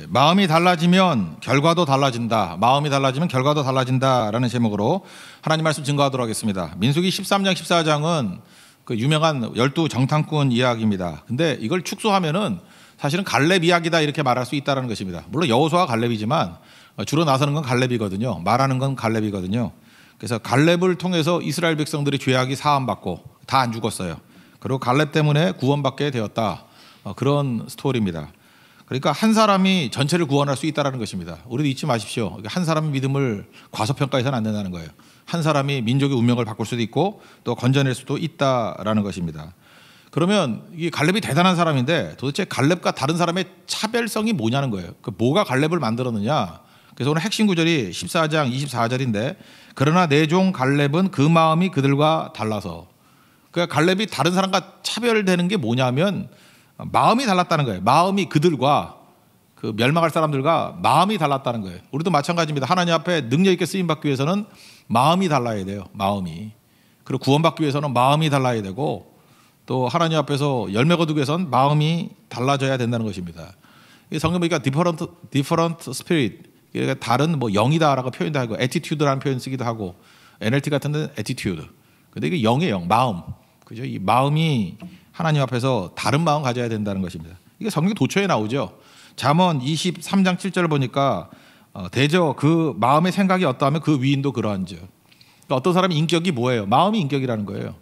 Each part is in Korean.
마음이 달라지면 결과도 달라진다. 마음이 달라지면 결과도 달라진다라는 제목으로 하나님 말씀 증거하도록 하겠습니다. 민수기 13장 14장은 그 유명한 12정탐꾼 이야기입니다. 근데 이걸 축소하면은 사실은 갈렙 이야기다 이렇게 말할 수 있다는 것입니다. 물론 여호수아가 갈렙이지만 주로 나서는 건 갈렙이거든요. 말하는 건 갈렙이거든요. 그래서 갈렙을 통해서 이스라엘 백성들이 죄악이 사함받고 다 안 죽었어요. 그리고 갈렙 때문에 구원받게 되었다. 그런 스토리입니다. 그러니까 한 사람이 전체를 구원할 수 있다는 것입니다. 우리도 잊지 마십시오. 한 사람의 믿음을 과소평가해서는 안 된다는 거예요. 한 사람이 민족의 운명을 바꿀 수도 있고 또 건져낼 수도 있다라는 것입니다. 그러면 이 갈렙이 대단한 사람인데 도대체 갈렙과 다른 사람의 차별성이 뭐냐는 거예요. 그 뭐가 갈렙을 만들었느냐. 그래서 오늘 핵심 구절이 14장 24절인데 그러나 내 종 갈렙은 그 마음이 그들과 달라서, 그러니까 갈렙이 다른 사람과 차별되는 게 뭐냐면 마음이 달랐다는 거예요. 마음이 그들과 그 멸망할 사람들과 마음이 달랐다는 거예요. 우리도 마찬가지입니다. 하나님 앞에 능력 있게 쓰임 받기 위해서는 마음이 달라야 돼요. 마음이. 그리고 구원받기 위해서는 마음이 달라야 되고 또 하나님 앞에서 열매 거두기 위해서는 마음이 달라져야 된다는 것입니다. 성경 보니까 different spirit, 그러니까 다른 뭐 영이다라고 표현도 하고 attitude라는 표현 쓰기도 하고 NLT 같은 데는 attitude. 근데 이게 영의 영, 마음. 그죠? 이 마음이 하나님 앞에서 다른 마음 가져야 된다는 것입니다. 이게 성경 도처에 나오죠. 잠언 23장 7절을 보니까 대저 그 마음의 생각이 어떠하면 그 위인도 그러한즉. 그러니까 어떤 사람의 인격이 뭐예요? 마음이 인격이라는 거예요.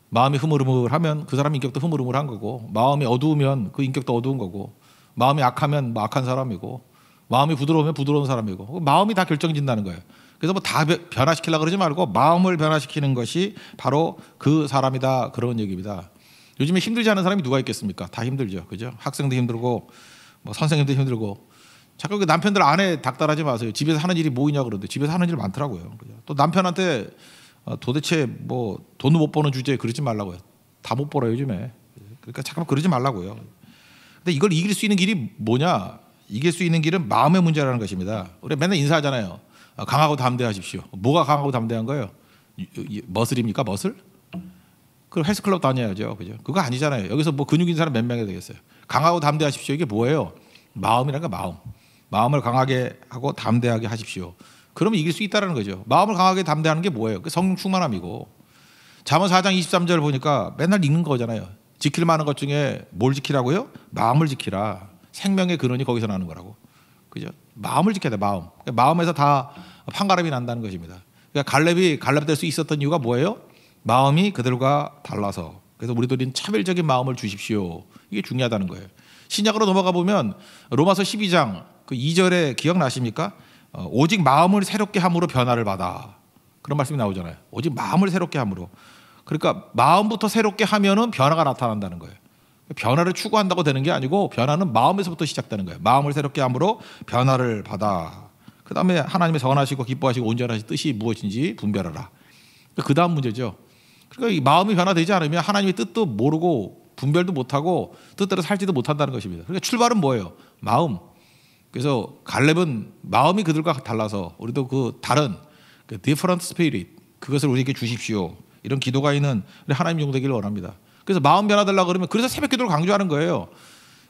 마음이 흐물흐물하면 그 사람 인격도 흐물흐물한 거고, 마음이 어두우면 그 인격도 어두운 거고, 마음이 악하면 뭐 악한 사람이고, 마음이 부드러우면 부드러운 사람이고, 마음이 다 결정진다는 거예요. 그래서 뭐 다 변화시키려고 그러지 말고 마음을 변화시키는 것이 바로 그 사람이다, 그런 얘기입니다. 요즘에 힘들지 않은 사람이 누가 있겠습니까? 다 힘들죠. 그죠? 학생도 힘들고 뭐 선생님도 힘들고. 자꾸 그 남편들 아내 닥달하지 마세요. 집에서 하는 일이 뭐 있냐고 그러는데 집에서 하는 일 많더라고요. 그죠? 또 남편한테 도대체 뭐 돈도 못 버는 주제에 그러지 말라고요. 다 못 벌어요 요즘에. 그러니까 잠깐 그러지 말라고요. 근데 이걸 이길 수 있는 길이 뭐냐? 이길 수 있는 길은 마음의 문제라는 것입니다. 우리 맨날 인사하잖아요. 강하고 담대하십시오. 뭐가 강하고 담대한 거예요? 머슬입니까? 머슬? 그럼 헬스클럽 다녀야죠. 그죠? 그거 아니잖아요. 여기서 뭐 근육 있는 사람 몇 명이 되겠어요? 강하고 담대하십시오. 이게 뭐예요? 마음이라는 거 마음. 마음을 강하게 하고 담대하게 하십시오. 그러면 이길 수 있다는 거죠. 마음을 강하게 담대하는 게 뭐예요? 그 성령 충만함이고. 잠언 4장 23절 보니까 맨날 읽는 거잖아요. 지킬 만한 것 중에 뭘 지키라고요? 마음을 지키라. 생명의 근원이 거기서 나는 거라고. 그죠? 마음을 지켜야 돼. 마음. 마음에서 다 판가름이 난다는 것입니다. 그러니까 갈렙이 갈렙 될 수 있었던 이유가 뭐예요? 마음이 그들과 달라서. 그래서 우리들은 차별적인 마음을 주십시오. 이게 중요하다는 거예요. 신약으로 넘어가 보면 로마서 12장 그 2절에 기억나십니까? 오직 마음을 새롭게 함으로 변화를 받아. 그런 말씀이 나오잖아요. 오직 마음을 새롭게 함으로. 그러니까 마음부터 새롭게 하면은 변화가 나타난다는 거예요. 변화를 추구한다고 되는 게 아니고 변화는 마음에서부터 시작되는 거예요. 마음을 새롭게 함으로 변화를 받아. 그 다음에 하나님의 선하시고 기뻐하시고 온전하신 뜻이 무엇인지 분별하라. 그 다음 문제죠. 그러니까 이 마음이 변화되지 않으면 하나님의 뜻도 모르고 분별도 못하고 뜻대로 살지도 못한다는 것입니다. 그러니까 출발은 뭐예요? 마음. 그래서 갈렙은 마음이 그들과 달라서 우리도 그 다른 그 different spirit, 그것을 우리에게 주십시오. 이런 기도가 있는 우리 하나님 용 되기를 원합니다. 그래서 마음 변화되려고 그러면 그래서 새벽 기도를 강조하는 거예요.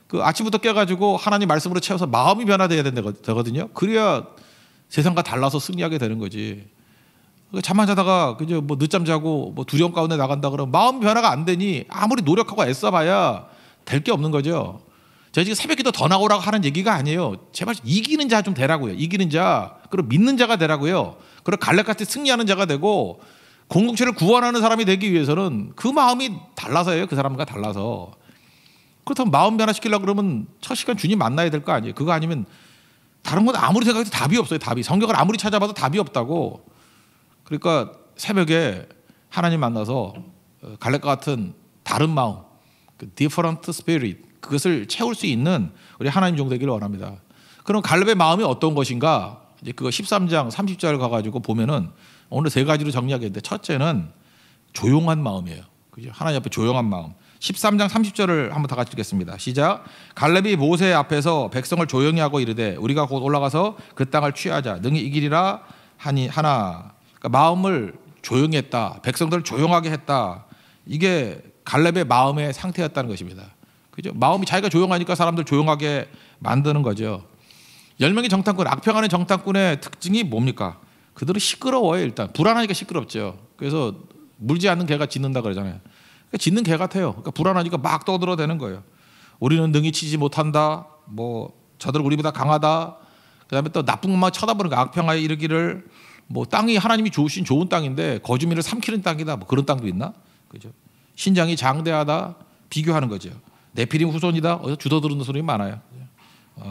그 아침부터 깨가지고 하나님 말씀으로 채워서 마음이 변화돼야 되거든요. 그래야 세상과 달라서 승리하게 되는 거지. 잠만 자다가 그저 뭐 늦잠 자고 뭐 두려움 가운데 나간다 그러면 마음 변화가 안 되니 아무리 노력하고 애써봐야 될 게 없는 거죠. 제가 지금 새벽기도 더 나오라고 하는 얘기가 아니에요. 제발 이기는 자 좀 되라고요. 이기는 자, 그리고 믿는 자가 되라고요. 그리고 갈렙같이 승리하는 자가 되고 공동체를 구원하는 사람이 되기 위해서는 그 마음이 달라서예요. 그 사람과 달라서. 그렇다면 마음 변화시키려고 그러면 첫 시간 주님 만나야 될 거 아니에요. 그거 아니면 다른 건 아무리 생각해도 답이 없어요. 답이. 성경을 아무리 찾아봐도 답이 없다고. 그러니까 새벽에 하나님 만나서 갈렙과 같은 다른 마음, 그 different spirit, 그것을 채울 수 있는 우리 하나님 종 되기를 원합니다. 그럼 갈렙의 마음이 어떤 것인가? 이제 그거 13장 30절 가가지고 보면은 오늘 세 가지로 정리하겠는데 첫째는 조용한 마음이에요. 그죠? 하나님 앞에 조용한 마음. 13장 30절을 한번 다 같이 읽겠습니다. 시작. 갈렙이 모세 앞에서 백성을 조용히 하고 이르되 우리가 곧 올라가서 그 땅을 취하자. 능히 이기리라 하나. 그러니까 마음을 조용히 했다. 백성들을 조용하게 했다. 이게 갈렙의 마음의 상태였다는 것입니다. 그죠? 마음이 자기가 조용하니까 사람들 조용하게 만드는 거죠. 10명의 정탐꾼, 악평하는 정탐꾼의 특징이 뭡니까? 그들은 시끄러워요. 일단 불안하니까 시끄럽죠. 그래서 물지 않는 개가 짖는다 그러잖아요. 그러니까 짖는 개 같아요. 그러니까 불안하니까 막 떠들어대는 거예요. 우리는 능히 치지 못한다. 뭐 저들은 우리보다 강하다. 그다음에 또 나쁜 것만 쳐다보는 거. 악평하에 이르기를 뭐 땅이 하나님이 주신 좋은 땅인데 거주민을 삼키는 땅이다. 뭐 그런 땅도 있나? 그죠? 신장이 장대하다. 비교하는 거죠. 네피림 후손이다. 어디서 주워들은 소리 많아요.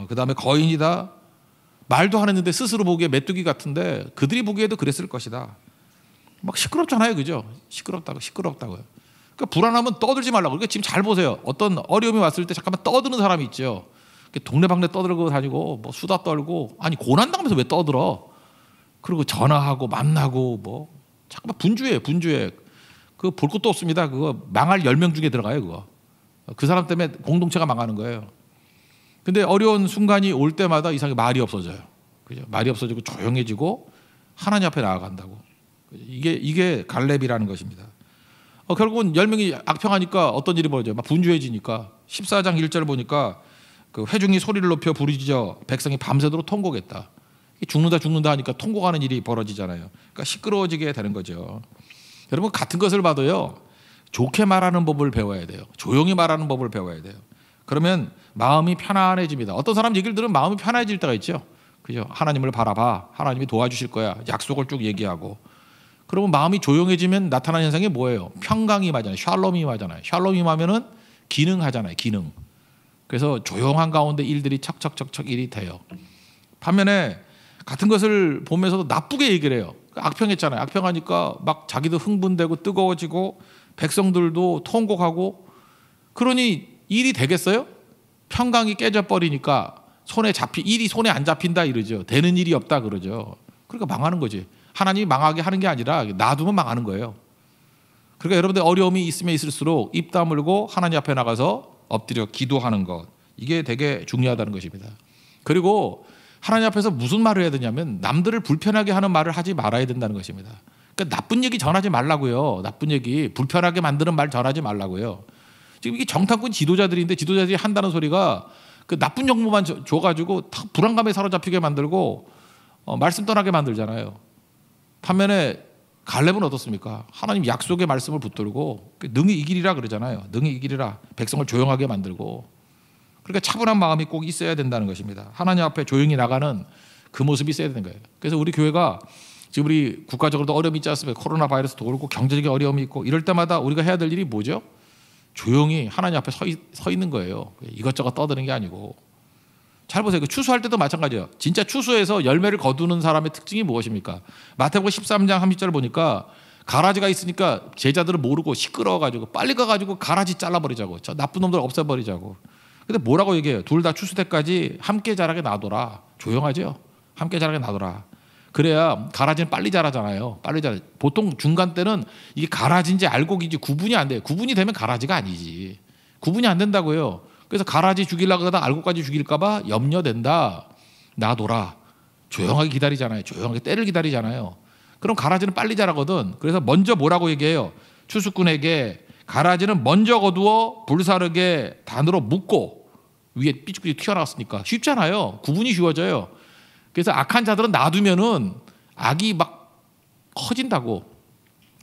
그다음에 거인이다. 말도 안 했는데 스스로 보기에 메뚜기 같은데 그들이 보기에도 그랬을 것이다. 막 시끄럽잖아요. 그죠? 시끄럽다고요. 그러니까 불안하면 떠들지 말라고. 그러니까 지금 잘 보세요. 어떤 어려움이 왔을 때 잠깐만 떠드는 사람이 있죠. 동네방네 떠들고 다니고 뭐 수다 떨고 아니 고난당하면서 왜 떠들어? 그리고 전화하고 만나고 뭐 잠깐만 분주해. 그거 볼 것도 없습니다. 그거 망할 10명 중에 들어가요. 그거. 그 사람 때문에 공동체가 망하는 거예요. 근데 어려운 순간이 올 때마다 이상하게 말이 없어져요. 그죠? 말이 없어지고 조용해지고 하나님 앞에 나아간다고. 이게 갈렙이라는 것입니다. 결국은 10명이 악평하니까 어떤 일이 벌어져요? 막 분주해지니까 14장 1절 보니까 그 회중이 소리를 높여 부르짖어 백성이 밤새도록 통곡했다. 죽는다 하니까 통곡하는 일이 벌어지잖아요. 그러니까 시끄러워지게 되는 거죠. 여러분 같은 것을 봐도요. 좋게 말하는 법을 배워야 돼요. 조용히 말하는 법을 배워야 돼요. 그러면 마음이 편안해집니다. 어떤 사람 얘기를 들으면 마음이 편해질 때가 있죠. 그죠? 하나님을 바라봐. 하나님이 도와주실 거야. 약속을 쭉 얘기하고. 그러면 마음이 조용해지면 나타나는 현상이 뭐예요? 평강이 임하잖아요. 샬롬이 임하잖아요. 샬롬이 임하면은 기능하잖아요. 기능. 그래서 조용한 가운데 일들이 척척척척 일이 돼요. 반면에 같은 것을 보면서도 나쁘게 얘기를 해요. 악평했잖아요. 악평하니까 막 자기도 흥분되고 뜨거워지고 백성들도 통곡하고 그러니 일이 되겠어요? 평강이 깨져버리니까 일이 손에 안 잡힌다 이러죠. 되는 일이 없다 그러죠. 그러니까 망하는 거지. 하나님이 망하게 하는 게 아니라 놔두면 망하는 거예요. 그러니까 여러분들 어려움이 있으면 있을수록 입 다물고 하나님 앞에 나가서 엎드려 기도하는 것. 이게 되게 중요하다는 것입니다. 그리고 하나님 앞에서 무슨 말을 해야 되냐면 남들을 불편하게 하는 말을 하지 말아야 된다는 것입니다. 그러니까 나쁜 얘기 전하지 말라고요. 나쁜 얘기, 불편하게 만드는 말 전하지 말라고요. 지금 이게 정탐꾼 지도자들인데 지도자들이 한다는 소리가 그 나쁜 정보만 줘가지고 다 불안감에 사로잡히게 만들고 말씀 떠나게 만들잖아요. 반면에 갈렙은 어떻습니까? 하나님 약속의 말씀을 붙들고 능히 이기리라 그러잖아요. 능히 이기리라. 백성을 조용하게 만들고. 그러니까 차분한 마음이 꼭 있어야 된다는 것입니다. 하나님 앞에 조용히 나가는 그 모습이 있어야 되는 거예요. 그래서 우리 교회가 지금 우리 국가적으로도 어려움이 있지 않습니까? 코로나 바이러스도 그렇고 경제적인 어려움이 있고 이럴 때마다 우리가 해야 될 일이 뭐죠? 조용히 하나님 앞에 서 있는 거예요. 이것저것 떠드는 게 아니고. 잘 보세요. 추수할 때도 마찬가지예요. 진짜 추수해서 열매를 거두는 사람의 특징이 무엇입니까? 마태복음 13장 30절 보니까 가라지가 있으니까 제자들은 모르고 시끄러워가지고 빨리 가가지고 가라지 잘라버리자고. 저 나쁜 놈들 없애버리자고. 근데 뭐라고 얘기해요? 둘 다 추수 때까지 함께 자라게 놔둬라. 조용하죠? 함께 자라게 놔둬라. 그래야 가라지는 빨리 자라잖아요. 빨리 자라. 보통 중간 때는 이게 가라지인지 알곡인지 구분이 안 돼요. 구분이 되면 가라지가 아니지. 구분이 안 된다고요. 그래서 가라지 죽이려고 하다 알곡까지 죽일까 봐 염려된다. 놔둬라. 조용하게 기다리잖아요. 조용하게 때를 기다리잖아요. 그럼 가라지는 빨리 자라거든. 그래서 먼저 뭐라고 얘기해요? 추수꾼에게 가라지는 먼저 거두어 불사르게 단으로 묶고 위에 삐죽삐죽 튀어나왔으니까 쉽잖아요. 구분이 쉬워져요. 그래서 악한 자들은 놔두면은 악이 막 커진다고.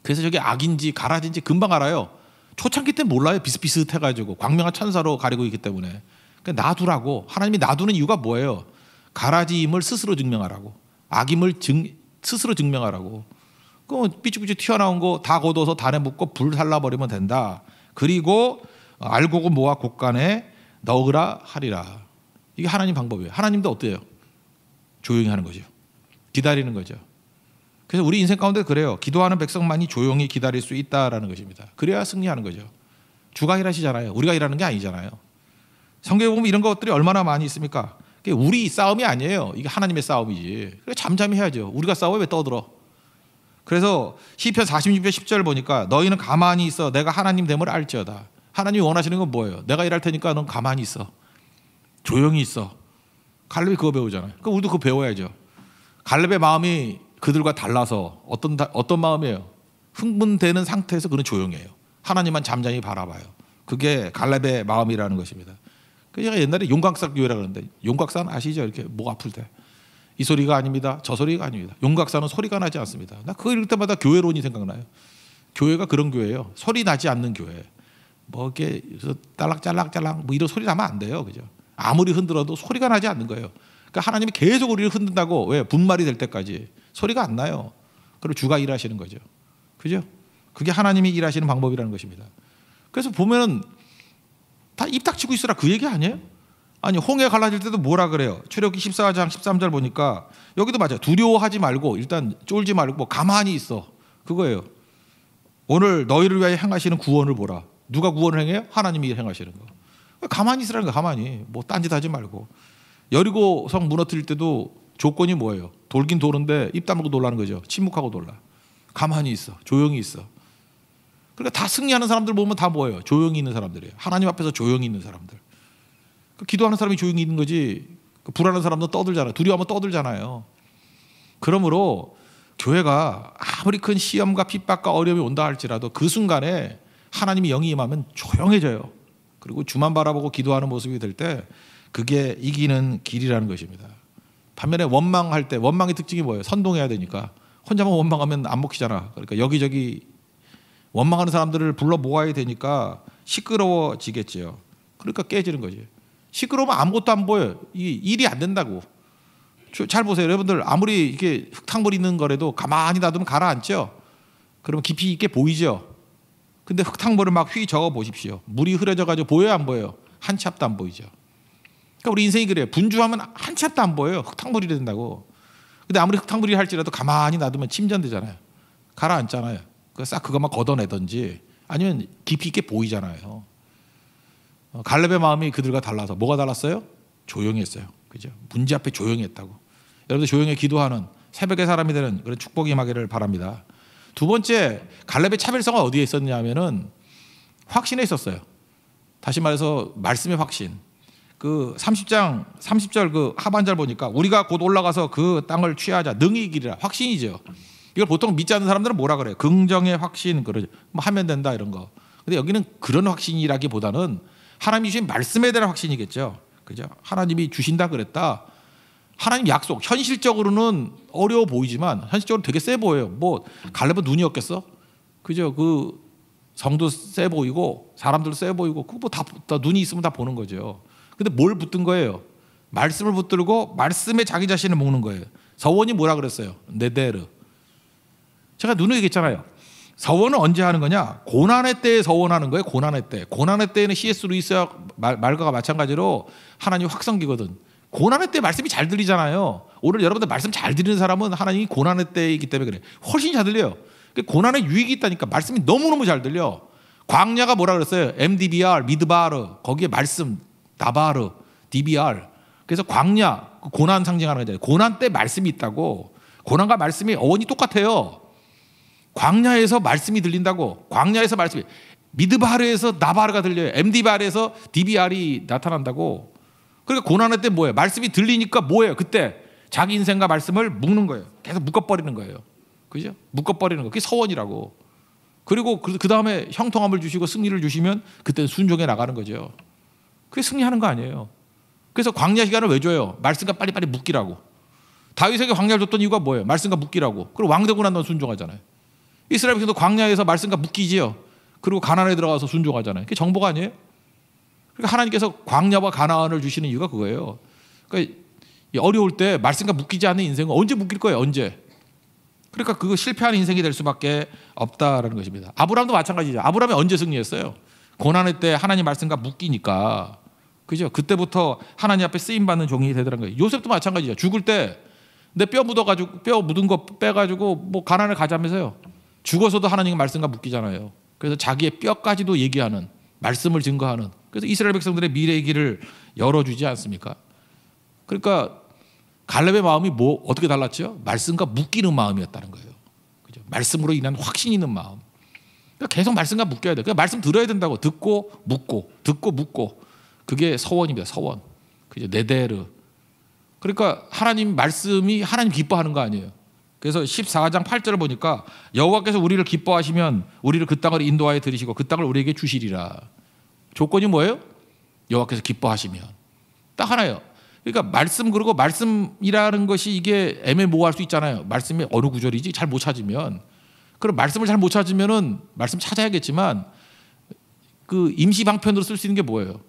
그래서 저게 악인지 가라지인지 금방 알아요. 초창기 때 몰라요. 비슷비슷해가지고 광명한 천사로 가리고 있기 때문에. 그러니까 놔두라고. 하나님이 놔두는 이유가 뭐예요? 가라지임을 스스로 증명하라고. 악임을 스스로 증명하라고. 그 삐죽삐죽 튀어나온 거 다 걷어서 단에 묶고 불 살라버리면 된다. 그리고 알곡은 모아 곡간에 넣으라 하리라. 이게 하나님 방법이에요. 하나님도 어때요? 조용히 하는 거죠. 기다리는 거죠. 그래서 우리 인생 가운데 그래요. 기도하는 백성만이 조용히 기다릴 수 있다라는 것입니다. 그래야 승리하는 거죠. 주가 일하시잖아요. 우리가 일하는 게 아니잖아요. 성경에 보면 이런 것들이 얼마나 많이 있습니까? 우리 싸움이 아니에요. 이게 하나님의 싸움이지. 그래 잠잠히 해야죠. 우리가 싸워 왜 떠들어? 그래서 시편 46편 10절 보니까 너희는 가만히 있어 내가 하나님 됨을 알지어다. 하나님이 원하시는 건 뭐예요? 내가 일할 테니까 넌 가만히 있어. 조용히 있어. 갈렙이 그거 배우잖아요. 그럼 우리도 그거 배워야죠. 갈렙의 마음이 그들과 달라서 어떤 마음이에요? 흥분되는 상태에서 그는 조용해요. 하나님만 잠잠히 바라봐요. 그게 갈렙의 마음이라는 것입니다. 제가 옛날에 용각산 교회라 그러는데 용각산 아시죠? 이렇게 목 아플 때 이 소리가 아닙니다. 저 소리가 아닙니다. 용각산은 소리가 나지 않습니다. 나 그거 읽을 때마다 교회론이 생각나요. 교회가 그런 교회예요. 소리 나지 않는 교회. 뭐 이렇게 딸락짤락짤락 뭐 이런 소리 나면 안 돼요. 그죠? 아무리 흔들어도 소리가 나지 않는 거예요. 그러니까 하나님이 계속 우리를 흔든다고 왜 분말이 될 때까지 소리가 안 나요. 그리고 주가 일하시는 거죠. 그죠? 그게 하나님이 일하시는 방법이라는 것입니다. 그래서 보면은 다 입 닥치고 있으라 그 얘기 아니에요? 아니 홍해 갈라질 때도 뭐라 그래요? 출애굽기 14장 13절 보니까 여기도 맞아요. 두려워하지 말고 일단 쫄지 말고 가만히 있어. 그거예요. 오늘 너희를 위하여 행하시는 구원을 보라. 누가 구원을 행해요? 하나님이 행하시는 거. 가만히 있으라는 거. 가만히. 뭐 딴짓하지 말고. 여리고 성 무너뜨릴 때도 조건이 뭐예요? 돌긴 도는데 입 다물고 놀라는 거죠. 침묵하고 놀라. 가만히 있어. 조용히 있어. 그러니까 다 승리하는 사람들 보면 다 뭐예요? 조용히 있는 사람들이에요. 하나님 앞에서 조용히 있는 사람들. 기도하는 사람이 조용히 있는 거지. 불안한 사람도 떠들잖아요. 두려워하면 떠들잖아요. 그러므로 교회가 아무리 큰 시험과 핍박과 어려움이 온다 할지라도 그 순간에 하나님이 영이 임하면 조용해져요. 그리고 주만 바라보고 기도하는 모습이 될 때 그게 이기는 길이라는 것입니다. 반면에 원망할 때 원망의 특징이 뭐예요? 선동해야 되니까. 혼자만 원망하면 안 먹히잖아. 그러니까 여기저기 원망하는 사람들을 불러 모아야 되니까 시끄러워지겠죠. 그러니까 깨지는 거지. 시끄러우면 아무것도 안 보여요. 이 일이 안 된다고. 잘 보세요. 여러분들 아무리 이렇게 흙탕물 있는 거라도 가만히 놔두면 가라앉죠. 그러면 깊이 있게 보이죠. 근데 흙탕물을 막 휘 저어 보십시오. 물이 흐려져가지고 보여요, 안 보여요? 한 치 앞도 안 보이죠. 그러니까 우리 인생이 그래요. 분주하면 한 치 앞도 안 보여요. 흙탕물이 된다고. 근데 아무리 흙탕물이 할지라도 가만히 놔두면 침전되잖아요. 가라앉잖아요. 싹 그것만 걷어내든지 아니면 깊이 있게 보이잖아요. 갈렙의 마음이 그들과 달라서 뭐가 달랐어요? 조용히 했어요. 그죠? 문제 앞에 조용히 했다고. 여러분들 조용히 기도하는 새벽의 사람이 되는 그런 축복이 임하기를 바랍니다. 두 번째, 갈렙의 차별성은 어디에 있었냐면은 확신에 있었어요. 다시 말해서 말씀의 확신. 그 30장 30절 그 하반절 보니까 우리가 곧 올라가서 그 땅을 취하자. 능히 이기리라. 확신이죠. 이걸 보통 믿지 않는 사람들은 뭐라 그래요? 긍정의 확신, 그러죠. 뭐 하면 된다 이런 거. 근데 여기는 그런 확신이라기보다는 하나님이 주신 말씀에 대한 확신이겠죠. 그죠? 하나님이 주신다 그랬다. 하나님 약속. 현실적으로는 어려워 보이지만 현실적으로 되게 세 보여요. 뭐 갈렙은 눈이었겠어? 그죠? 그 성도 세 보이고 사람들도 세 보이고 그거 뭐 다 눈이 있으면 다 보는 거죠. 근데 뭘 붙든 거예요? 말씀을 붙들고 말씀에 자기 자신을 먹는 거예요. 서원이 뭐라 그랬어요? 네데르. 제가 눈을 얘기했잖아요. 서원은 언제 하는 거냐? 고난의 때에 서원하는 거예요. 고난의 때. 고난의 때에는 C.S. 루이스와 말과가 마찬가지로 하나님 확성기거든. 고난의 때 말씀이 잘 들리잖아요. 오늘 여러분들 말씀 잘 들리는 사람은 하나님이 고난의 때이기 때문에 그래. 훨씬 잘 들려요. 고난의 유익이 있다니까 말씀이 너무너무 잘 들려. 광야가 뭐라 그랬어요? MDBR, 미드바르. 거기에 말씀, 다바르, DBR. 그래서 광야, 고난 상징하는 거잖아요. 고난 때 말씀이 있다고. 고난과 말씀이 어원이 똑같아요. 광야에서 말씀이 들린다고. 광야에서 말씀이. 미드바르에서 나바르가 들려요. MD바르에서 DBR이 나타난다고. 그러니까 고난의 때 뭐예요? 말씀이 들리니까 뭐예요? 그때 자기 인생과 말씀을 묶는 거예요. 계속 묶어버리는 거예요. 그죠? 묶어버리는 거. 그게 서원이라고. 그리고 그 다음에 형통함을 주시고 승리를 주시면 그때는 순종해 나가는 거죠. 그게 승리하는 거 아니에요. 그래서 광야 시간을 왜 줘요? 말씀과 빨리빨리 묶이라고. 다윗에게 광야를 줬던 이유가 뭐예요? 말씀과 묶이라고. 그리고 왕 되고 난 다음에 순종하잖아요. 이스라엘 백성도 광야에서 말씀과 묶이지요. 그리고 가나안에 들어가서 순종하잖아요. 그게 정보가 아니에요? 그러니까 하나님께서 광야와 가나안을 주시는 이유가 그거예요. 그러니까 어려울 때 말씀과 묶이지 않는 인생은 언제 묶일 거예요? 언제? 그러니까 그거 실패하는 인생이 될 수밖에 없다라는 것입니다. 아브라함도 마찬가지죠. 아브라함이 언제 승리했어요? 고난의 때 하나님 말씀과 묶이니까. 그죠? 그때부터 하나님 앞에 쓰임 받는 종이 되더라는 거예요. 요셉도 마찬가지죠. 죽을 때 내 뼈 묻어가지고 뼈 묻은 거 빼가지고 뭐 가난을 가자면서요. 죽어서도 하나님의 말씀과 묶이잖아요. 그래서 자기의 뼈까지도 얘기하는 말씀을 증거하는. 그래서 이스라엘 백성들의 미래의 길을 열어주지 않습니까? 그러니까 갈렙의 마음이 뭐 어떻게 달랐죠? 말씀과 묶이는 마음이었다는 거예요. 그죠? 말씀으로 인한 확신 있는 마음. 그러니까 계속 말씀과 묶여야 돼. 그러니까 말씀 들어야 된다고. 듣고 묻고 듣고 묻고. 그게 서원입니다. 서원. 그죠? 네데르. 그러니까 하나님 말씀이 하나님 기뻐하는 거 아니에요. 그래서 14장 8절을 보니까 여호와께서 우리를 기뻐하시면 우리를 그 땅을 인도하여 들이시고 그 땅을 우리에게 주시리라. 조건이 뭐예요? 여호와께서 기뻐하시면. 딱 하나예요. 그러니까 말씀, 그리고 말씀이라는 것이 이게 애매모호할 수 있잖아요. 말씀이 어느 구절이지 잘 못 찾으면. 그럼 말씀을 잘 못 찾으면은 말씀 찾아야겠지만 그 임시 방편으로 쓸 수 있는 게 뭐예요?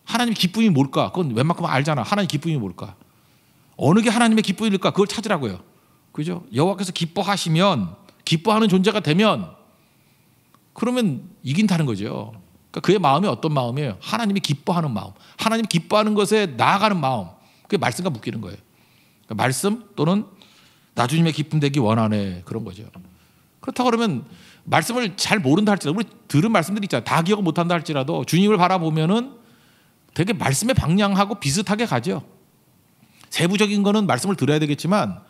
하나님 기쁨이 뭘까? 그건 웬만큼 알잖아. 하나님 기쁨이 뭘까? 어느 게 하나님의 기쁨일까? 그걸 찾으라고요. 그죠? 여호와께서 기뻐하시면, 기뻐하는 존재가 되면 그러면 이긴다는 거죠. 그러니까 그의 마음이 어떤 마음이에요? 하나님이 기뻐하는 마음, 하나님이 기뻐하는 것에 나아가는 마음. 그게 말씀과 묶이는 거예요. 그러니까 말씀 또는 나 주님의 기쁨 되기 원하네, 그런 거죠. 그렇다고 그러면 말씀을 잘 모른다 할지라도, 우리 들은 말씀들이 있잖아요. 다 기억 못한다 할지라도 주님을 바라보면은 되게 말씀에 방향하고 비슷하게 가죠. 세부적인 거는 말씀을 들어야 되겠지만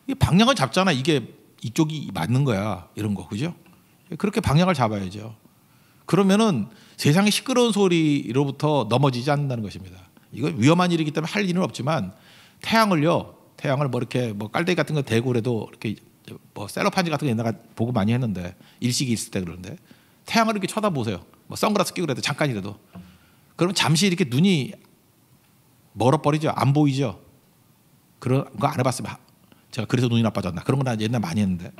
이 방향을 잡잖아. 이게 이쪽이 맞는 거야, 이런 거, 그죠? 그렇게 방향을 잡아야죠. 그러면은 세상의 시끄러운 소리로부터 넘어지지 않는다는 것입니다. 이거 위험한 일이기 때문에 할 일은 없지만 태양을 뭐 이렇게 뭐 깔때기 같은 거 대고 그래도 이렇게 뭐 셀로판지 같은 거 옛날에 보고 많이 했는데, 일식이 있을 때. 그런데 태양을 이렇게 쳐다보세요. 뭐 선글라스 끼고 그래도 잠깐이라도. 그러면 잠시 이렇게 눈이 멀어버리죠. 안 보이죠. 그런 거 안 해봤으면 제가 그래서 눈이 나빠졌나, 그런 건 옛날 많이 했는데,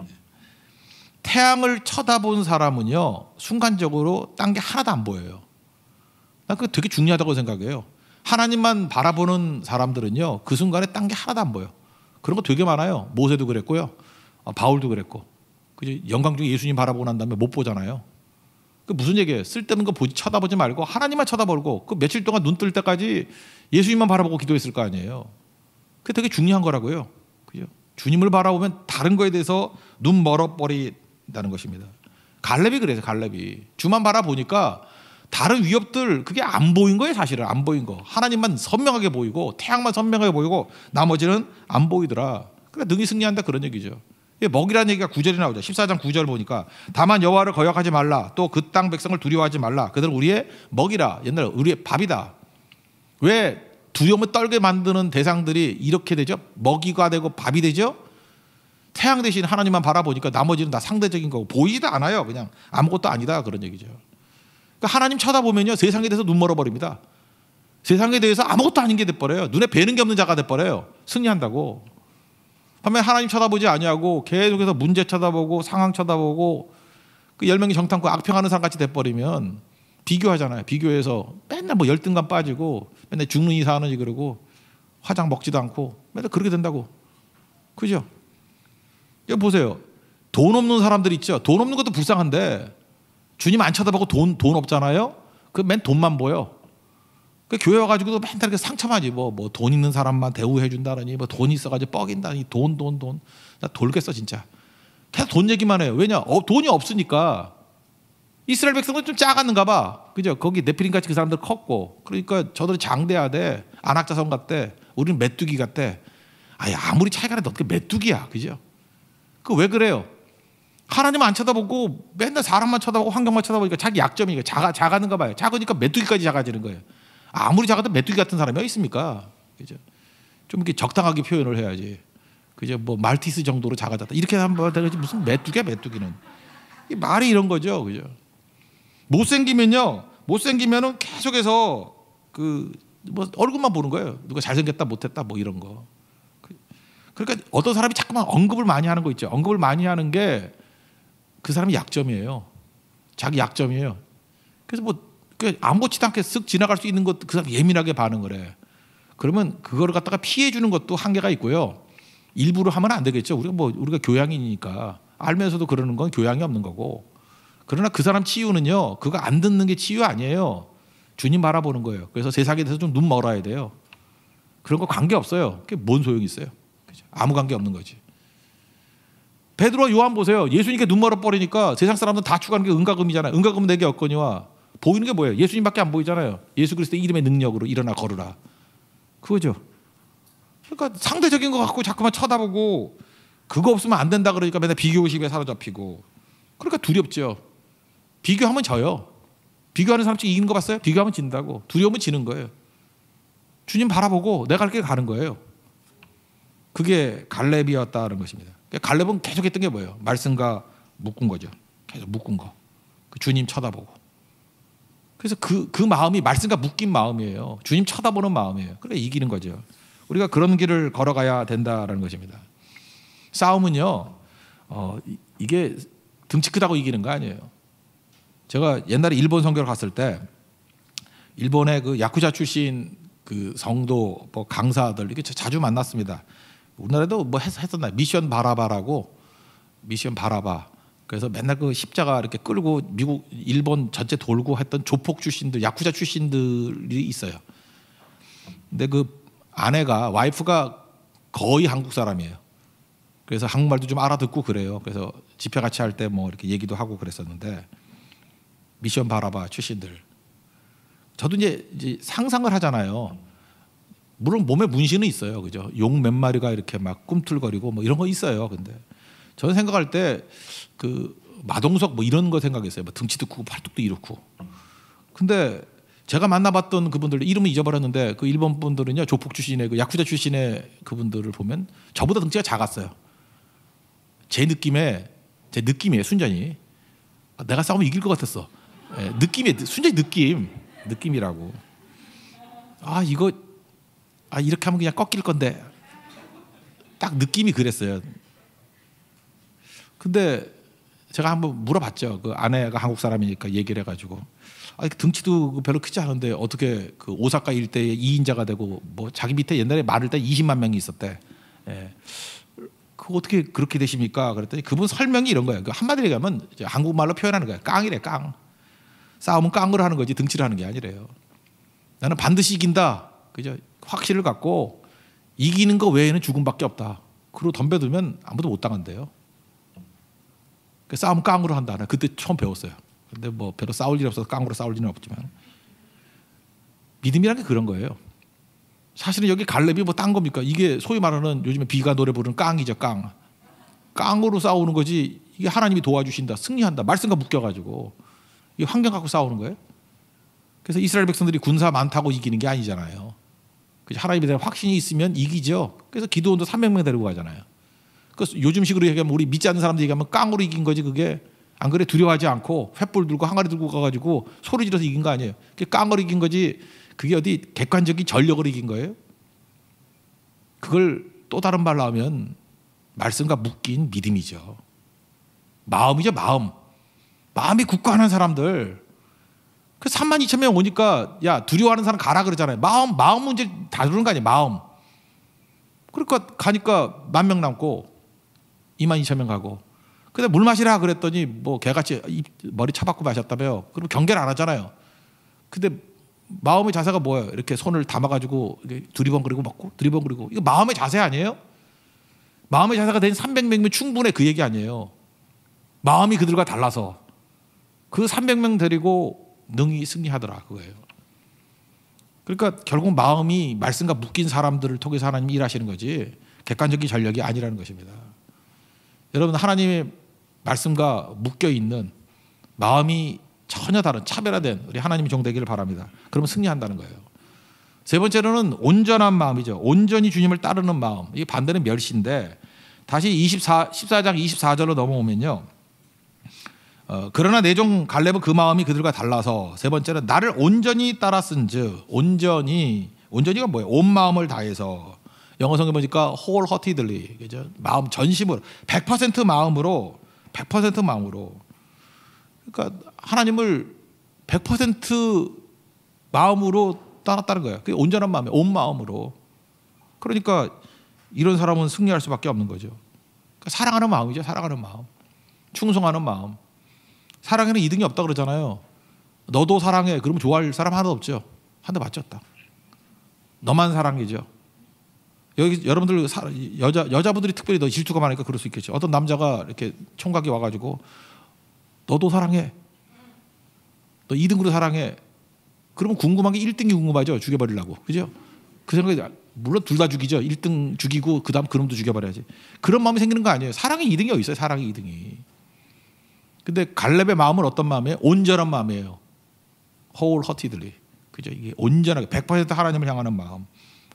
태양을 쳐다본 사람은요 순간적으로 딴 게 하나도 안 보여요. 난 그게 되게 중요하다고 생각해요. 하나님만 바라보는 사람들은요 그 순간에 딴 게 하나도 안 보여. 그런 거 되게 많아요. 모세도 그랬고요, 바울도 그랬고. 그죠? 영광 중에 예수님 바라보고 난 다음에 못 보잖아요. 그 무슨 얘기예요? 쓸데없는 거 쳐다보지 말고 하나님만 쳐다보고, 그 며칠 동안 눈 뜰 때까지 예수님만 바라보고 기도했을 거 아니에요. 그게 되게 중요한 거라고요. 그죠? 주님을 바라보면 다른 거에 대해서 눈 멀어버린다는 것입니다. 갈렙이 그래서 갈렙이 주만 바라보니까 다른 위협들 그게 안 보인 거예요. 사실은 안 보인 거. 하나님만 선명하게 보이고 태양만 선명하게 보이고 나머지는 안 보이더라. 그러니까 능히 승리한다, 그런 얘기죠. 먹이라는 얘기가 9절에 나오죠. 14장 9절 보니까 다만 여호와를 거역하지 말라, 또 그 땅 백성을 두려워하지 말라, 그들은 우리의 먹이라. 옛날에 우리의 밥이다. 왜 두려움을 떨게 만드는 대상들이 이렇게 되죠? 먹이가 되고 밥이 되죠? 태양 대신 하나님만 바라보니까 나머지는 다 상대적인 거고 보이지도 않아요. 그냥 아무것도 아니다, 그런 얘기죠. 그러니까 하나님 쳐다보면요 세상에 대해서 눈 멀어버립니다. 세상에 대해서 아무것도 아닌 게 돼버려요. 눈에 뵈는 게 없는 자가 돼버려요. 승리한다고. 반면에 하나님 쳐다보지 아니하고 계속해서 문제 쳐다보고 상황 쳐다보고 그 열명이 정탐꾼 악평하는 사람 같이 돼버리면 비교하잖아요. 비교해서 맨날 뭐 열등감 빠지고 맨날 죽느니 사느니 그러고 화장 먹지도 않고 맨날 그렇게 된다고. 그죠? 여기 보세요. 돈 없는 사람들 있죠. 돈 없는 것도 불쌍한데 주님 안 쳐다보고 돈 없잖아요. 그 맨 돈만 보여. 그 교회 와가지고도 맨날 이렇게 상처하지. 뭐 돈 있는 사람만 대우해 준다느니, 뭐 돈 있어가지고 뻑인다니, 돈. 나 돌겠어 진짜. 계속 돈 얘기만 해요. 왜냐? 돈이 없으니까. 이스라엘 백성은 좀 작았는가 봐. 그죠? 거기 네피림 같이 그 사람들 컸고. 그러니까 저들이 장대해야 돼. 안악자성 같대. 우리는 메뚜기 같대. 아무리 차이가 나도 어떻게 메뚜기야. 그죠? 그 왜 그래요? 하나님 안 쳐다보고 맨날 사람만 쳐다보고 환경만 쳐다보니까 자기 약점이니까 작았는가 봐요. 작으니까 메뚜기까지 작아지는 거예요. 아무리 작아도 메뚜기 같은 사람이 어디 있습니까? 그죠? 좀 이렇게 적당하게 표현을 해야지. 그죠? 뭐 말티스 정도로 작아졌다. 이렇게 하면 되지. 무슨 메뚜기야, 메뚜기는. 이 말이 이런 거죠. 그죠? 못생기면은 계속해서 뭐 얼굴만 보는 거예요. 누가 잘생겼다 못했다 뭐 이런 거. 그러니까 어떤 사람이 자꾸만 언급을 많이 하는 거 있죠. 언급을 많이 하는 게 그 사람이 약점이에요. 자기 약점이에요. 그래서 뭐 아무렇지도 않게 쓱 지나갈 수 있는 것도 그 사람 예민하게 반응을 해. 그러면 그거를 갖다가 피해 주는 것도 한계가 있고요. 일부러 하면 안 되겠죠. 우리가 교양인이니까 알면서도 그러는 건 교양이 없는 거고. 그러나 그 사람 치유는요, 그거 안 듣는 게 치유 아니에요. 주님 바라보는 거예요. 그래서 세상에 대해서 좀 눈 멀어야 돼요. 그런 거 관계 없어요. 그게 뭔 소용이 있어요? 그죠? 아무 관계 없는 거지. 베드로와 요한 보세요. 예수님께 눈 멀어버리니까 세상 사람들은 다 추구하는 게 은가금이잖아요. 은가금 내게 얻거니와. 보이는 게 뭐예요? 예수님밖에 안 보이잖아요. 예수 그리스도의 이름의 능력으로 일어나 걸으라. 그거죠. 그러니까 상대적인 거 갖고 자꾸만 쳐다보고 그거 없으면 안 된다 그러니까 맨날 비교의식에 사로잡히고. 그러니까 두렵죠. 비교하면 져요. 비교하는 사람 중에 이기는 거 봤어요? 비교하면 진다고. 두려우면 지는 거예요. 주님 바라보고 내가 갈 길 가는 거예요. 그게 갈렙이었다는 것입니다. 갈렙은 계속 했던 게 뭐예요? 말씀과 묶은 거죠. 계속 묶은 거. 그 주님 쳐다보고. 그래서 그 마음이 말씀과 묶인 마음이에요. 주님 쳐다보는 마음이에요. 그래 이기는 거죠. 우리가 그런 길을 걸어가야 된다라는 것입니다. 싸움은요, 이게 등치 크다고 이기는 거 아니에요. 제가 옛날에 일본 선교를 갔을 때 일본의 그 야쿠자 출신 그 성도 뭐 강사들 이렇게 자주 만났습니다. 우리나라에도 뭐 했었나 미션 바라바라고 미션 바라바. 그래서 맨날 그 십자가 이렇게 끌고 미국 일본 전체 돌고 했던 조폭 출신들 야쿠자 출신들이 있어요. 근데 그 아내가 와이프가 거의 한국 사람이에요. 그래서 한국말도 좀 알아듣고 그래요. 그래서 집회 같이 할 때 뭐 이렇게 얘기도 하고 그랬었는데 미션 바라바 출신들. 저도 이제 상상을 하잖아요. 물론 몸에 문신은 있어요, 그죠? 용 몇 마리가 이렇게 막 꿈틀거리고 뭐 이런 거 있어요. 근데 저는 생각할 때 그 마동석 뭐 이런 거 생각했어요. 뭐 등치도 크고 팔뚝도 이렇고. 근데 제가 만나봤던 그분들 이름은 잊어버렸는데 그 일본 분들은요 조폭 출신의 그 야쿠자 출신의 그분들을 보면 저보다 등치가 작았어요. 제 느낌이에요. 순전히 내가 싸우면 이길 것 같았어. 느낌이 순전히 느낌이라고. 이렇게 하면 그냥 꺾일 건데 딱 느낌이 그랬어요. 근데 제가 한번 물어봤죠. 그 아내가 한국 사람이니까 얘기를 해가지고 등치도 별로 크지 않은데 어떻게 그 오사카 일대의 2인자가 되고 뭐 자기 밑에 옛날에 말을 때 20만 명이 있었대. 그 어떻게 그렇게 되십니까? 그랬더니 그분 설명이 이런 거예요. 그 한마디로 얘기하면 한국말로 표현하는 거예요. 깡이래 깡. 싸움은 깡으로 하는 거지 등치로 하는 게 아니래요. 나는 반드시 이긴다. 그죠? 확신을 갖고 이기는 거 외에는 죽음밖에 없다. 그리고 덤벼들면 아무도 못 당한대요. 싸움 깡으로 한다. 그때 처음 배웠어요. 근데 뭐 별로 싸울 일이 없어서 깡으로 싸울 일은 없지만 믿음이라는 게 그런 거예요. 사실은 여기 갈렙이 뭐 딴 겁니까? 이게 소위 말하는 요즘에 비가 노래 부르는 깡이죠. 깡으로 싸우는 거지. 이게 하나님이 도와주신다. 승리한다. 말씀과 묶여가지고 이 환경 갖고 싸우는 거예요. 그래서 이스라엘 백성들이 군사 많다고 이기는 게 아니잖아요. 하나님에 대한 확신이 있으면 이기죠. 그래서 기드온도 300명 데리고 가잖아요. 그래서 요즘식으로 얘기하면 우리 믿지 않는 사람들 얘기하면 깡으로 이긴 거지. 그게 안 그래 두려워하지 않고 횃불 들고 항아리 들고 가가지고 소리 질러서 이긴 거 아니에요. 그게 깡으로 이긴 거지. 그게 어디 객관적인 전력으로 이긴 거예요. 그걸 또 다른 말로 하면 말씀과 묶인 믿음이죠. 마음이죠. 마음이 굳건한 사람들. 그 32,000명 오니까 야 두려워하는 사람 가라 그러잖아요. 마음 문제 다루는 거 아니에요. 마음. 그러니까 가니까 10,000명 남고 22,000명 가고. 근데 물 마시라 그랬더니 뭐 개같이 머리 차박고 마셨다며요. 그럼 경계를 안 하잖아요. 근데 마음의 자세가 뭐예요? 이렇게 손을 담아가지고 두리번거리고 먹고 두리번거리고. 이거 마음의 자세 아니에요? 마음의 자세가 된 300명이면 충분해. 그 얘기 아니에요. 마음이 그들과 달라서 그 300명 데리고 능히 승리하더라 그거예요. 그러니까 결국 마음이 말씀과 묶인 사람들을 통해서 하나님이 일하시는 거지 객관적인 전력이 아니라는 것입니다. 여러분 하나님의 말씀과 묶여 있는 마음이 전혀 다른 차별화된 우리 하나님의 종 되기를 바랍니다. 그러면 승리한다는 거예요. 세 번째로는 온전한 마음이죠. 온전히 주님을 따르는 마음. 이게 반대는 멸시인데 다시 14장 24절로 넘어오면요. 그러나 내 종 갈렙은 그 마음이 그들과 달라서 세 번째는 나를 온전히 따랐은즉 온전히가 뭐예요? 온 마음을 다해서 영어 성경 보니까 wholeheartedly 그죠? 마음 전심으로 100% 마음으로 그러니까 하나님을 100% 마음으로 따랐다는 거예요. 그게 온전한 마음이에요. 온 마음으로. 그러니까 이런 사람은 승리할 수밖에 없는 거죠. 그러니까 사랑하는 마음이죠. 사랑하는 마음. 충성하는 마음. 사랑에는 이등이 없다 그러잖아요. 너도 사랑해. 그러면 좋아할 사람 하나도 없죠. 한 대 맞췄다. 너만 사랑이죠. 여기 여러분들 여자분들이 특별히 더 질투가 많으니까 그럴 수 있겠죠. 어떤 남자가 이렇게 총각이 와가지고 너도 사랑해. 너 2등으로 사랑해. 그러면 궁금한 게 1등이 궁금하죠. 죽여버리려고. 그죠? 그 생각이 물론 둘 다 죽이죠. 1등 죽이고 그다음 그놈도 죽여버려야지. 그런 마음이 생기는 거 아니에요. 사랑의 2등이 어디 있어요. 사랑의 2등이. 근데 갈렙의 마음은 어떤 마음이에요? 온전한 마음이에요. wholeheartedly. 그죠? 이게 온전하게 100% 하나님을 향하는 마음.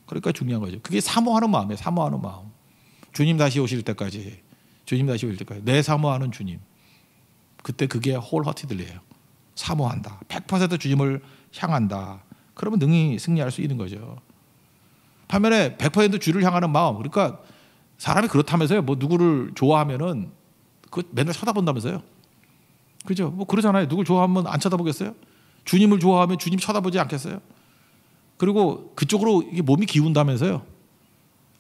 그러니까 중요한 거죠. 그게 사모하는 마음이에요. 사모하는 마음. 주님 다시 오실 때까지 내 사모하는 주님. 그때 그게 wholeheartedly예요. 사모한다. 100% 주님을 향한다. 그러면 능히 승리할 수 있는 거죠. 반면에 100% 주를 향하는 마음, 그러니까 사람이 그렇다면서요. 뭐 누구를 좋아하면은 그 맨날 쳐다본다면서요. 그죠? 뭐 그러잖아요. 누굴 좋아하면 안 쳐다보겠어요? 주님을 좋아하면 주님 쳐다보지 않겠어요? 그리고 그쪽으로 이게 몸이 기운다면서요.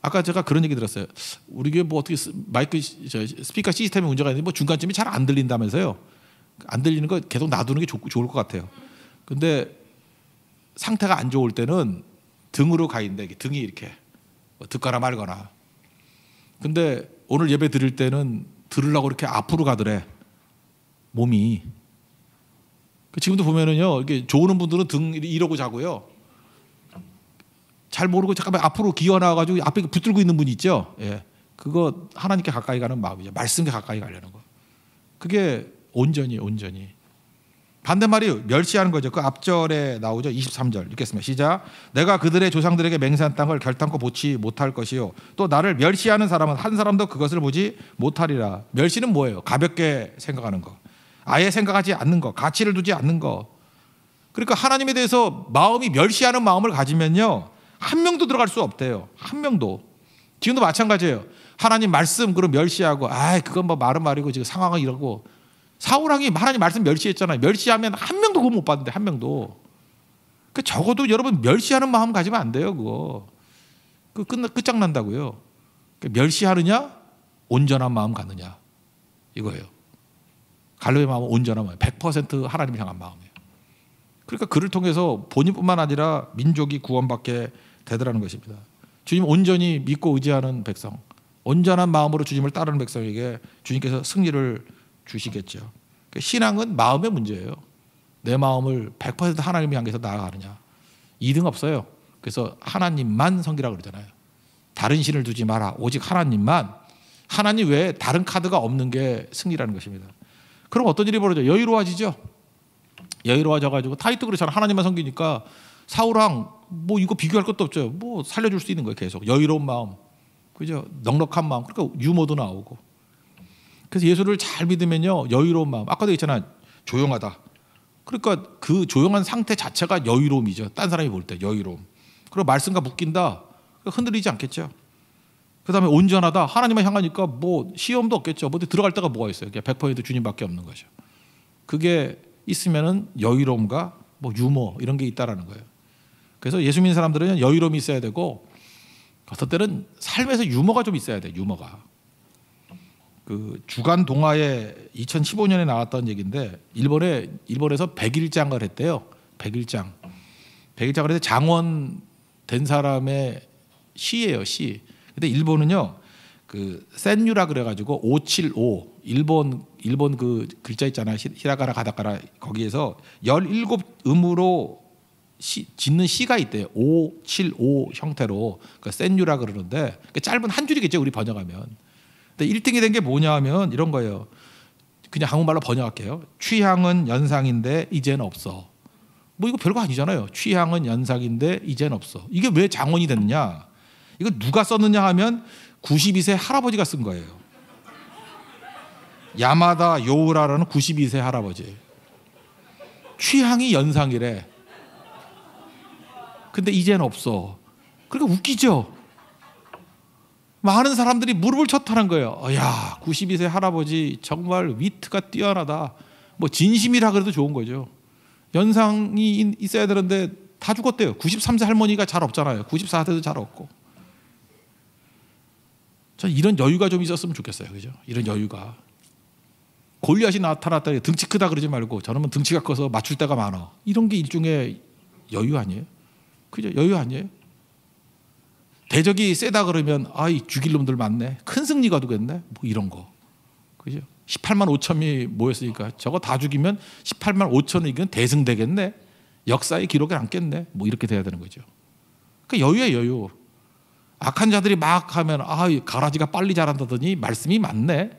아까 제가 그런 얘기 들었어요. 우리 교회 뭐 어떻게 마이크 스피커 시스템에 문제가 있는데 뭐 중간쯤이 잘 안 들린다면서요. 안 들리는 거 계속 놔두는 게 좋을 것 같아요. 근데 상태가 안 좋을 때는 등으로 가 있는데 등이 이렇게 듣거나 말거나. 근데 오늘 예배 드릴 때는 들으려고 이렇게 앞으로 가더래. 몸이. 지금도 보면은요, 이렇게 좋은 분들은 등 이러고 자고요. 잘 모르고 잠깐만 앞으로 기어 나와가지고 앞에 붙들고 있는 분이 있죠. 예. 그거 하나님께 가까이 가는 마음이죠. 말씀께 가까이 가려는 거. 그게 온전히. 반대말이 멸시하는 거죠. 그 앞절에 나오죠. 23절 읽겠습니다. 시작. 내가 그들의 조상들에게 맹세한 땅을 결탄코 보지 못할 것이요. 또 나를 멸시하는 사람은 한 사람도 그것을 보지 못하리라. 멸시는 뭐예요? 가볍게 생각하는 거. 아예 생각하지 않는 거. 가치를 두지 않는 거. 그러니까 하나님에 대해서 마음이 멸시하는 마음을 가지면요. 한 명도 들어갈 수 없대요. 한 명도. 지금도 마찬가지예요. 하나님 말씀 그럼 멸시하고 그건 뭐 말은 말이고 지금 상황은 이러고 사울왕이 하나님 말씀 멸시했잖아요. 멸시하면 한 명도 그거 못 봤는데 한 명도. 그 적어도 여러분 멸시하는 마음 가지면 안 돼요. 그거. 그 끝장난다고요. 멸시하느냐 온전한 마음 갖느냐 이거예요. 갈로의 마음은 온전한 마음, 100% 하나님을 향한 마음이에요. 그러니까 그를 통해서 본인뿐만 아니라 민족이 구원받게 되더라는 것입니다. 주님 온전히 믿고 의지하는 백성, 온전한 마음으로 주님을 따르는 백성에게 주님께서 승리를 주시겠죠. 그러니까 신앙은 마음의 문제예요. 내 마음을 100% 하나님을 향해서 나아가느냐. 2등 없어요. 그래서 하나님만 섬기라고 그러잖아요. 다른 신을 두지 마라. 오직 하나님만. 하나님 외에 다른 카드가 없는 게 승리라는 것입니다. 그럼 어떤 일이 벌어져요? 여유로워지죠. 여유로워져가지고 다윗도 그렇잖아요. 하나님만 섬기니까 사울왕 뭐 이거 비교할 것도 없죠. 뭐 살려줄 수 있는 거예요. 계속 여유로운 마음, 그죠? 넉넉한 마음. 그러니까 유머도 나오고. 그래서 예수를 잘 믿으면요 여유로운 마음. 아까도 얘기했잖아요. 조용하다. 그러니까 그 조용한 상태 자체가 여유로움이죠. 딴 사람이 볼 때 여유로움. 그리고 말씀과 묶인다. 흔들리지 않겠죠. 그다음에 온전하다. 하나님을 향하니까 뭐 시험도 없겠죠. 어디 들어갈 데가 뭐가 있어요. 100% 주님밖에 없는 거죠. 그게 있으면은 여유로움과 뭐 유머 이런 게 있다라는 거예요. 그래서 예수 믿는 사람들은 여유로움이 있어야 되고 어떤 때는 삶에서 유머가 좀 있어야 돼. 유머가. 그 주간 동화에 2015년에 나왔던 얘기인데 일본에서 백일장을 했대요. 백일장을 해서 장원 된 사람의 시예요. 시. 근데 일본은요 그 센유라 그래가지고 575 일본 그 글자 있잖아요. 히라가나 가다카나 거기에서 17음으로 짓는 시가 있대요. 575 형태로 그 센유라 그러는데 짧은 한 줄이겠죠. 우리 번역하면. 근데 1등이 된 게 뭐냐 하면 이런 거예요. 그냥 한국말로 번역할게요. 취향은 연상인데 이제는 없어. 뭐 이거 별거 아니잖아요. 취향은 연상인데 이제는 없어. 이게 왜 장원이 됐느냐? 이거 누가 썼느냐 하면 92세 할아버지가 쓴 거예요. 야마다 요우라라는 92세 할아버지. 취향이 연상이래. 근데 이제는 없어. 그러니까 웃기죠. 많은 사람들이 무릎을 쳤다는 거예요. 야, 92세 할아버지 정말 위트가 뛰어나다. 뭐 진심이라 그래도 좋은 거죠. 연상이 있어야 되는데 다 죽었대요. 93세 할머니가 잘 없잖아요. 94세도 잘 없고. 전 이런 여유가 좀 있었으면 좋겠어요. 그죠? 이런 여유가. 골리앗이 나타났다. 등치 크다 그러지 말고 저는 등치가 커서 맞출 때가 많아. 이런 게 일종의 여유 아니에요? 그죠? 여유 아니에요? 대적이 세다 그러면 죽일 놈들 많네. 큰 승리가 되겠네. 뭐 이런 거. 그죠? 18만 5천이 모였으니까 저거 다 죽이면 18만 5천을 이기면 대승 되겠네. 역사의 기록에 남겠네. 뭐 이렇게 돼야 되는 거죠. 그러니까 여유예요, 여유. 악한 자들이 막 하면 가라지가 빨리 자란다더니 말씀이 맞네.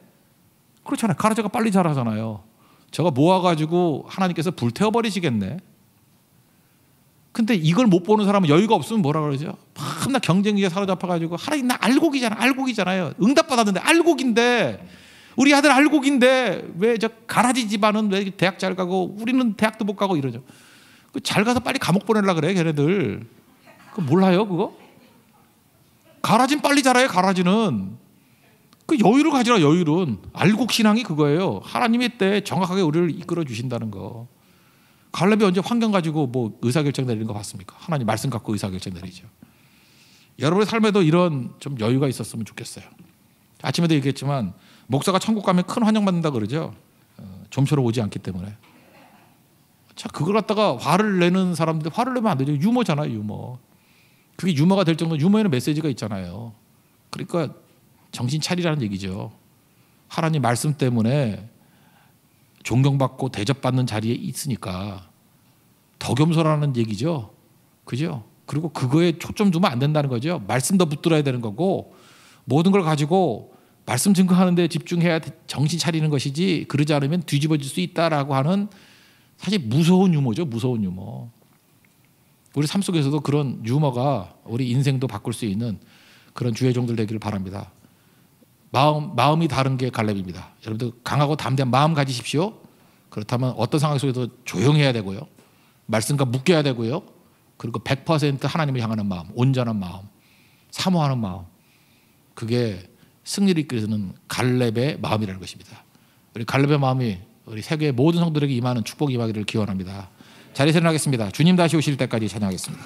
그렇잖아요. 가라지가 빨리 자라잖아요. 저거 모아가지고 하나님께서 불태워버리시겠네. 근데 이걸 못 보는 사람은 여유가 없으면 뭐라 그러죠? 맨날 경쟁기에 사로잡혀가지고 하나님 나 알곡이잖아요. 응답받았는데 알곡인데 우리 아들 알곡인데 왜 저 가라지 집안은 왜 대학 잘 가고 우리는 대학도 못 가고 이러죠. 잘 가서 빨리 감옥 보내려고 그래 걔네들. 그거 몰라요 그거? 가라지는 빨리 자라요. 가라지는 그 여유를 가지라. 여유는 알곡 신앙이 그거예요. 하나님의 때 정확하게 우리를 이끌어 주신다는 거. 갈렙이 언제 환경 가지고 뭐 의사결정 내리는 거 봤습니까? 하나님 말씀 갖고 의사결정 내리죠. 여러분의 삶에도 이런 좀 여유가 있었으면 좋겠어요. 아침에도 얘기했지만 목사가 천국 가면 큰 환영받는다 그러죠. 좀처럼 오지 않기 때문에. 자, 그걸 갖다가 화를 내는 사람들 화를 내면 안 되죠. 유머잖아요, 유머. 그게 유머가 될 정도 유머에는 메시지가 있잖아요. 그러니까 정신 차리라는 얘기죠. 하나님 말씀 때문에 존경받고 대접받는 자리에 있으니까 더 겸손하는 얘기죠. 그죠? 그리고 그거에 초점 두면 안 된다는 거죠. 말씀 더 붙들어야 되는 거고 모든 걸 가지고 말씀 증거하는 데 집중해야 정신 차리는 것이지 그러지 않으면 뒤집어질 수 있다라고 하는 사실 무서운 유머죠. 무서운 유머. 우리 삶 속에서도 그런 유머가 우리 인생도 바꿀 수 있는 그런 주의 종들 되기를 바랍니다. 마음이 다른 게 갈렙입니다. 여러분들 강하고 담대한 마음 가지십시오. 그렇다면 어떤 상황 속에도 조용해야 되고요. 말씀과 묶여야 되고요. 그리고 100% 하나님을 향하는 마음, 온전한 마음, 사모하는 마음. 그게 승리를 이끄는 갈렙의 마음이라는 것입니다. 우리 갈렙의 마음이 우리 세계의 모든 성도들에게 임하는 축복이 임하기를 기원합니다. 자리에서 일어나겠습니다. 주님 다시 오실 때까지 찬양하겠습니다.